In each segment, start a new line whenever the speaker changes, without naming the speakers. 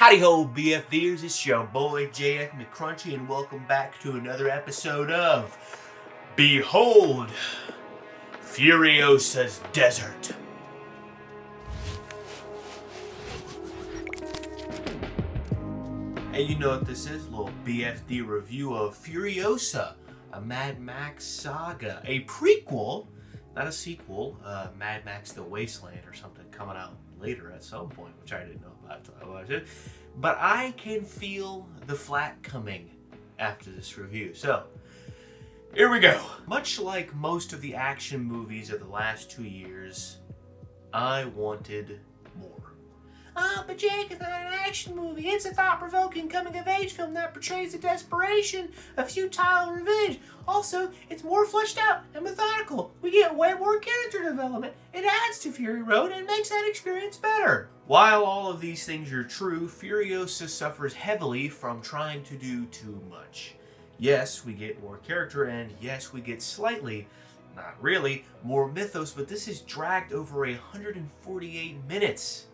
Howdy ho, BFDers, it's your boy JF McCrunchy, and welcome back to another episode of Behold, Furiosa's Desert. And you know what this is, a little BFD review of Furiosa, a Mad Max Saga, a prequel, not a sequel, Mad Max The Wasteland or something coming out later at some point, which I didn't know about until I watched it. But I can feel the flat coming after this review. So, here we go. Much like most of the action movies of the last 2 years, I wanted more. But Jake, it's not an action movie. It's a thought-provoking coming-of-age film that portrays the desperation of futile revenge. Also, it's more fleshed out and methodical. We get way more character development. It adds to Fury Road and makes that experience better. While all of these things are true, Furiosa suffers heavily from trying to do too much. Yes, we get more character, and yes, we get slightly, not really, more mythos, but this is dragged over 148 minutes.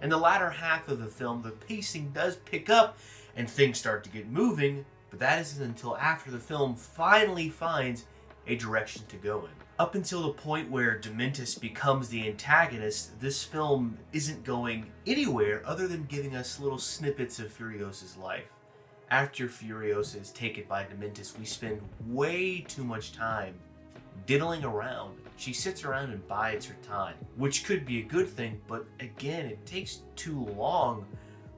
In the latter half of the film, the pacing does pick up and things start to get moving, but that isn't until after the film finally finds a direction to go in. Up until the point where Dementus becomes the antagonist, this film isn't going anywhere other than giving us little snippets of Furiosa's life. After Furiosa is taken by Dementus, we spend way too much time diddling around. She sits around and bides her time, which could be a good thing, but again, it takes too long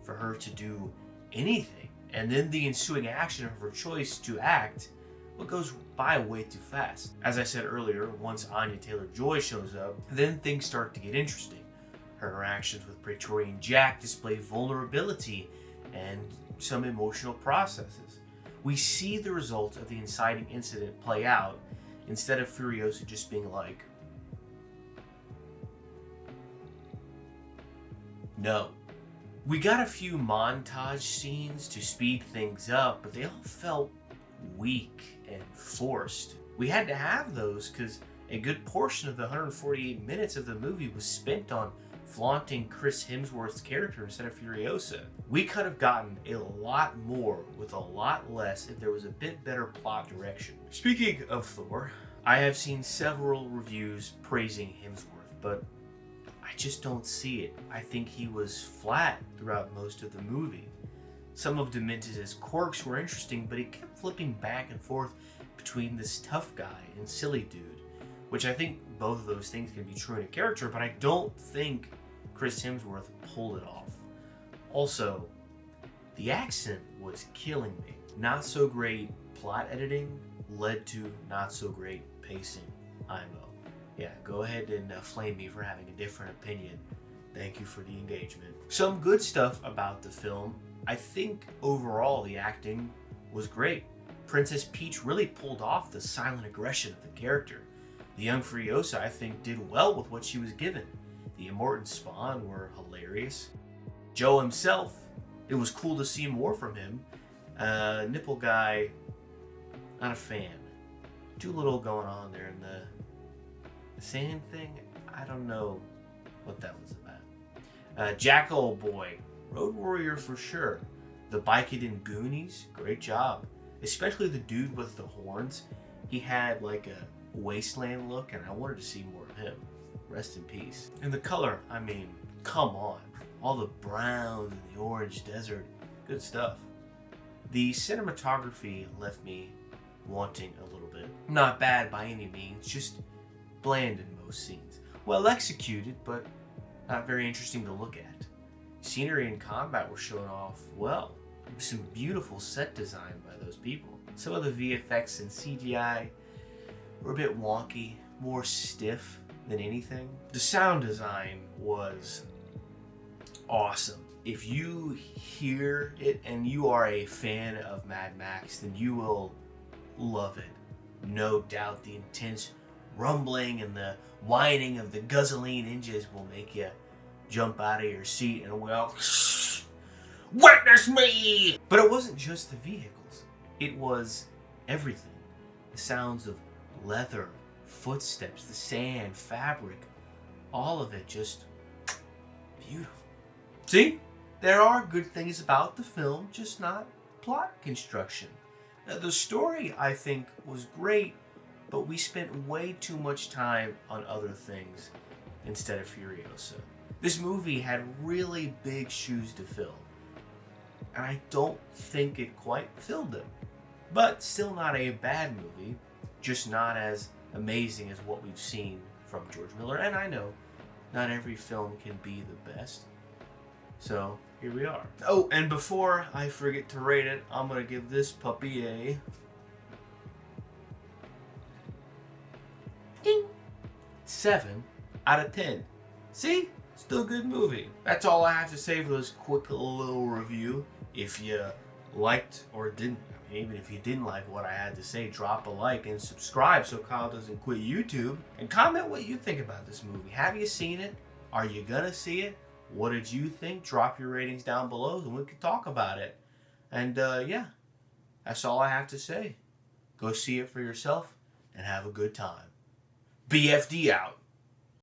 for her to do anything. And then the ensuing action of her choice to act, well, goes by way too fast. As I said earlier, once Anya-Taylor shows up, then things start to get interesting. Her interactions with Praetorian Jack display vulnerability and some emotional processes. We see the results of the inciting incident play out, instead of Furiosa just being like, no. We got a few montage scenes to speed things up, but they all felt weak and forced. We had to have those because a good portion of the 148 minutes of the movie was spent on flaunting Chris Hemsworth's character instead of Furiosa. We could have gotten a lot more with a lot less if there was a bit better plot direction. Speaking of Thor, I have seen several reviews praising Hemsworth, but I just don't see it. I think he was flat throughout most of the movie. Some of Dementus' quirks were interesting, but he kept flipping back and forth between this tough guy and silly dude, which I think both of those things can be true in a character, but I don't think Chris Hemsworth pulled it off. Also, the accent was killing me. Not so great plot editing led to not so great pacing. IMO. Yeah, go ahead and flame me for having a different opinion. Thank you for the engagement. Some good stuff about the film. I think overall the acting was great. Princess Peach really pulled off the silent aggression of the character. The young Furiosa, I think, did well with what she was given. The Immortan Spawn were hilarious. Joe himself, it was cool to see more from him. Nipple guy, not a fan. Too little going on there in the sand thing. I don't know what that was about. Jackal Boy, Road Warrior for sure. The Vicodin Goonies, great job. Especially the dude with the horns. He had like a wasteland look, and I wanted to see more of him. Rest in peace. And the color, I mean, come on. All the browns and the orange desert, good stuff. The cinematography left me wanting a little bit. Not bad by any means, just bland in most scenes. Well executed, but not very interesting to look at. Scenery and combat were shown off well. Some beautiful set design by those people. Some of the VFX and CGI were a bit wonky, more stiff than anything. The sound design was awesome. If you hear it and you are a fan of Mad Max, then you will love it. No doubt the intense rumbling and the whining of the guzzling engines will make you jump out of your seat and well, witness me! But it wasn't just the vehicles. It was everything. The sounds of leather, footsteps, the sand, fabric, all of it just beautiful. See? There are good things about the film, just not plot construction. The story, I think, was great, but we spent way too much time on other things instead of Furiosa. This movie had really big shoes to fill, and I don't think it quite filled them. But still not a bad movie, just not as amazing as what we've seen from George Miller. And I know not every film can be the best, so here we are. Oh, and before I forget to rate it, I'm gonna give this puppy a 7 out of 10. See? Still a good movie. That's all I have to say for this quick little review. If you liked or didn't, even if you didn't like what I had to say, drop a like and subscribe so Kyle doesn't quit YouTube. And comment what you think about this movie. Have you seen it? Are you gonna see it? What did you think? Drop your ratings down below and we can talk about it. And yeah, that's all I have to say. Go see it for yourself and have a good time. BFD out.